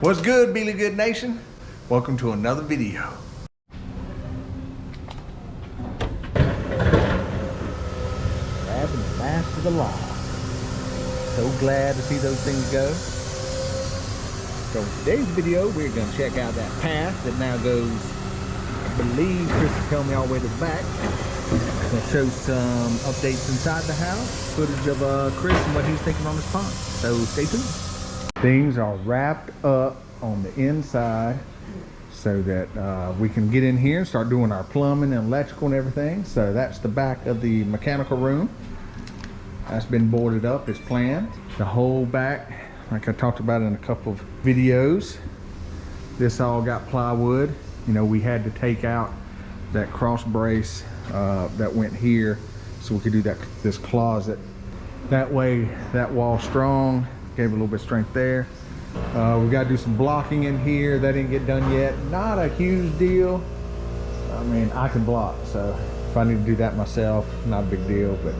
What's good, Bealygood Nation? Welcome to another video. Grabbing the last of the log. So glad to see those things go. So in today's video, we're going to check out that path that now goes, I believe Chris is telling me, all the way to the back. I'm going to show some updates inside the house, footage of Chris and what he's thinking on his pond. So stay tuned. Things are wrapped up on the inside so that we can get in here and start doing our plumbing and electrical and everything. So that's the back of the mechanical room. That's been boarded up as planned. The whole back, like I talked about in a couple of videos, this all got plywood. You know, we had to take out that cross brace that went here so we could do this closet. That way that wall's strong. Gave a little bit of strength there. We got to do some blocking in here. That didn't get done yet. Not a huge deal. I mean, I can block, so if I need to do that myself, not a big deal, but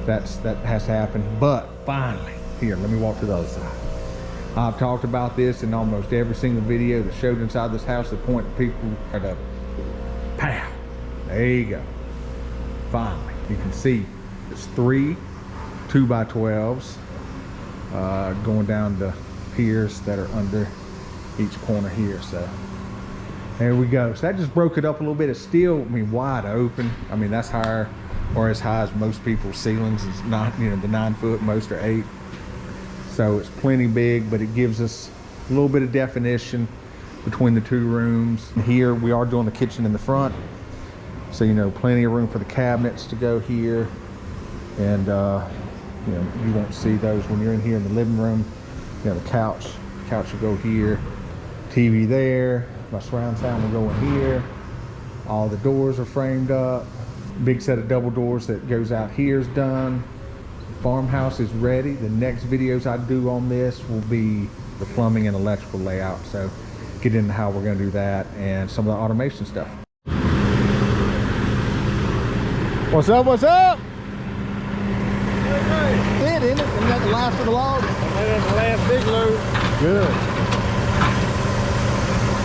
that has to happen. But finally, here, let me walk to the other side. I've talked about this in almost every single video that showed inside this house. The point people are to pow. There you go. Finally, you can see it's 3 2x12s. Going down the piers that are under each corner here. So there we go. So that just broke it up a little bit. It's still, I mean, wide open. I mean, that's higher or as high as most people's ceilings. It's not, you know, the 9 foot, most are 8. So it's plenty big, but it gives us a little bit of definition between the two rooms. Here we are doing the kitchen in the front, so you know, plenty of room for the cabinets to go here. And you know, you won't see those when you're in here in the living room. You know, the couch will go here, TV there, my surround sound will go in here. All the doors are framed up. Big set of double doors that goes out here is done. The farmhouse is ready. The next videos I do on this will be the plumbing and electrical layout. So get into how we're gonna do that and some of the automation stuff. What's up, what's up? It, isn't it? Isn't that the last of the logs? That's the last big load. Good.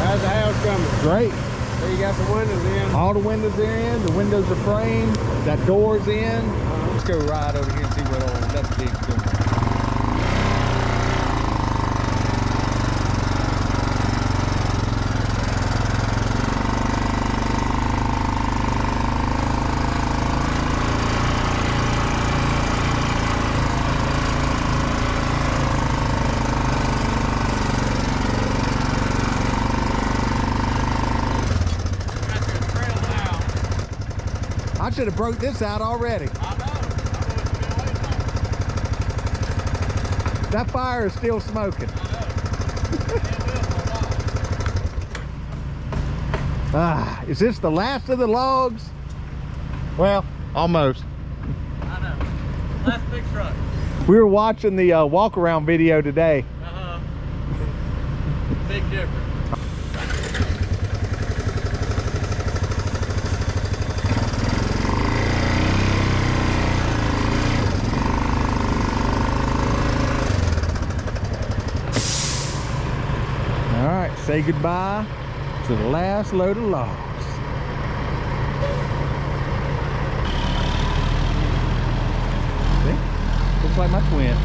How's the house coming? Great. So you got the windows in? All the windows are in. The windows are framed. That door's in. Let's go right over here and see what old LETSDIG's doing. I should have broke this out already. I know. That fire is still smoking. Ah, is this the last of the logs? Well, almost. I know. Last big truck. We were watching the walk around video today. Big difference. Say goodbye to the last load of logs. See? Looks like my twin.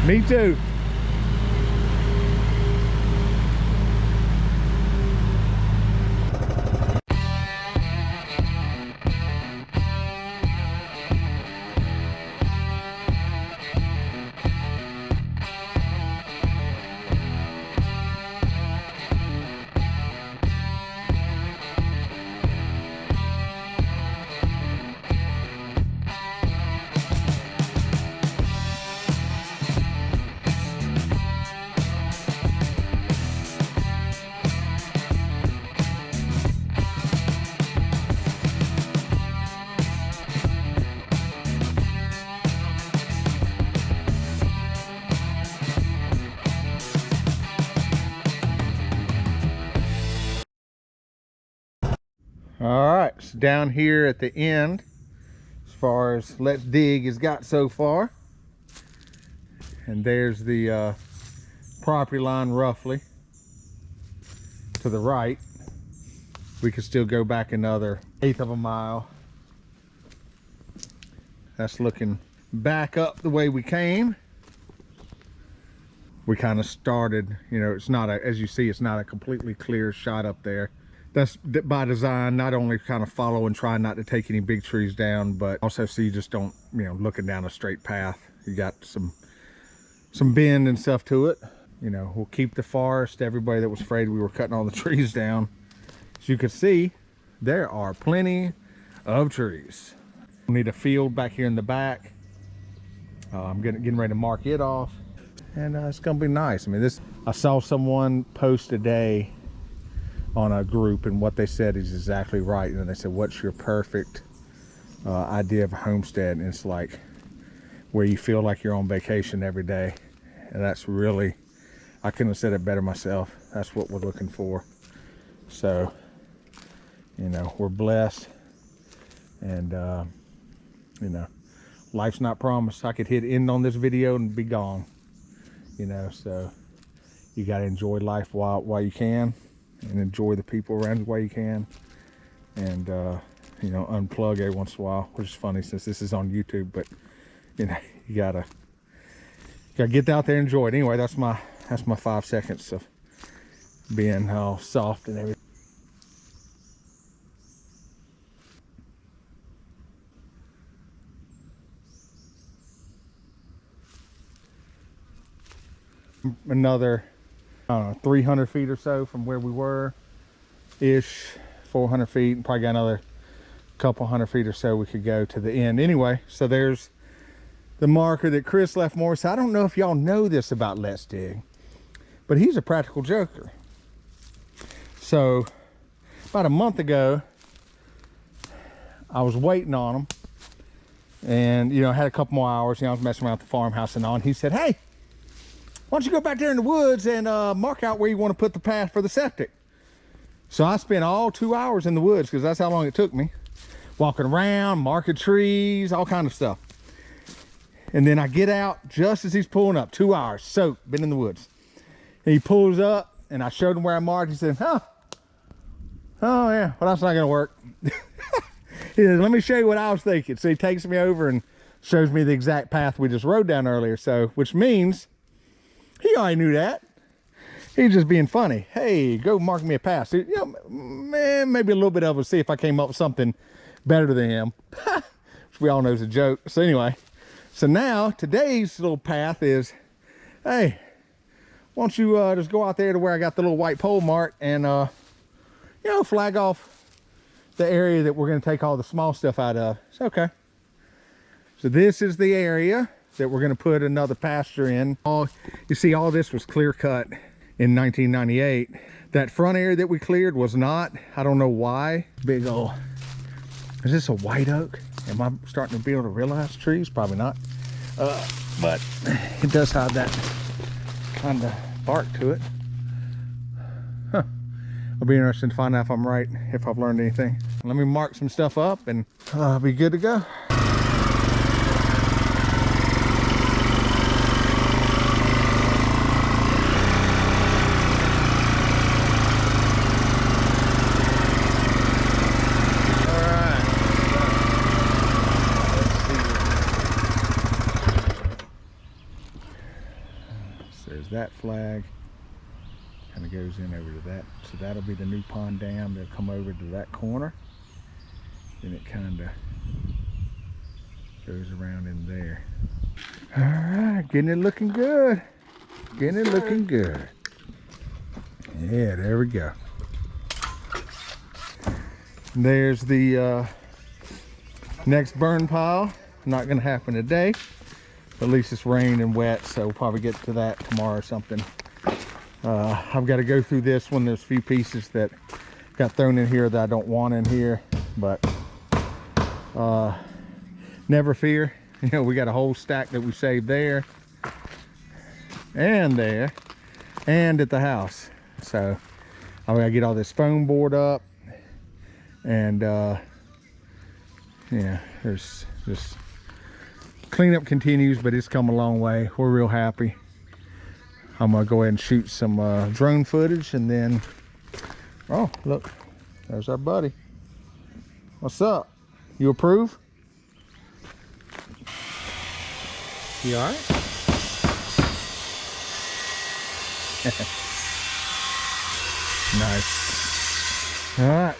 Me too. All right, so down here at the end, as far as Let's Dig has got so far. And there's the property line roughly to the right. We could still go back another 1/8 of a mile. That's looking back up the way we came. We kind of started, you know, it's not a, as you see, it's not a completely clear shot up there. That's by design, not only kind of follow and try not to take any big trees down, but also so you just don't, you know, looking down a straight path. You got some bend and stuff to it. You know, we'll keep the forest. Everybody that was afraid we were cutting all the trees down. As you can see, there are plenty of trees. We need a field back here in the back. I'm getting ready to mark it off. And it's gonna be nice. I mean, I saw someone post today on a group, and what they said is exactly right. And they said, what's your perfect idea of a homestead? And it's like where you feel like you're on vacation every day. And that's really, I couldn't have said it better myself. That's what we're looking for. So, you know, we're blessed, and you know, life's not promised. I could hit end on this video and be gone, you know. So you got to enjoy life while you can, and enjoy the people around you while you can, and you know, unplug every once in a while, which is funny since this is on YouTube. But you know, you gotta get out there and enjoy it. Anyway, that's my 5 seconds of being all soft and everything. Another, I don't know, 300 feet or so from where we were ish, 400 feet, probably got another couple hundred feet or so we could go to the end. Anyway, so there's the marker that Chris left more. So I don't know if y'all know this about Let's Dig, but he's a practical joker. So about a month ago, I was waiting on him, and you know, I had a couple more hours. You know, I was messing around at the farmhouse and all, and he said, hey, why don't you go back there in the woods and mark out where you want to put the path for the septic? So I spent all 2 hours in the woods, because that's how long it took me, walking around, marking trees, all kind of stuff. And then I get out just as he's pulling up, 2 hours, soaked, been in the woods. And he pulls up, and I showed him where I marked. He said, oh yeah, well, that's not gonna work. He said, let me show you what I was thinking. So he takes me over and shows me the exact path we just rode down earlier. So, which means he already knew that. He's just being funny. Hey, go mark me a path. So, you know, man, maybe a little bit of it, see if I came up with something better than him. Which we all know is a joke. So anyway, so now today's little path is, hey, why don't you just go out there to where I got the little white pole mark and, you know, flag off the area that we're going to take all the small stuff out of. It's okay. So this is the area that we're going to put another pasture in. You see, all this was clear cut in 1998. That front area that we cleared was not. I don't know why. Big old, is this a white oak? Am I starting to be able to realize trees? Probably not. But it does have that kind of bark to it. Huh. It'll be interesting to find out if I'm right, if I've learned anything. Let me mark some stuff up, and I'll be good to go. That flag kind of goes in over to that, so that'll be the new pond dam. They'll come over to that corner, and it kind of goes around in there. All right, getting it looking good, getting it looking good. Yeah, there we go. There's the next burn pile. Not gonna happen today. At least it's rained and wet, so we'll probably get to that tomorrow or something. I've got to go through this one. There's a few pieces that got thrown in here that I don't want in here, but never fear. You know, we got a whole stack that we saved there and there and at the house. So I gotta get all this foam board up, and yeah, there's just cleanup continues, but it's come a long way. We're real happy. I'm gonna go ahead and shoot some drone footage, and then, oh look, there's our buddy. What's up? You approve? You all right? Nice. All right.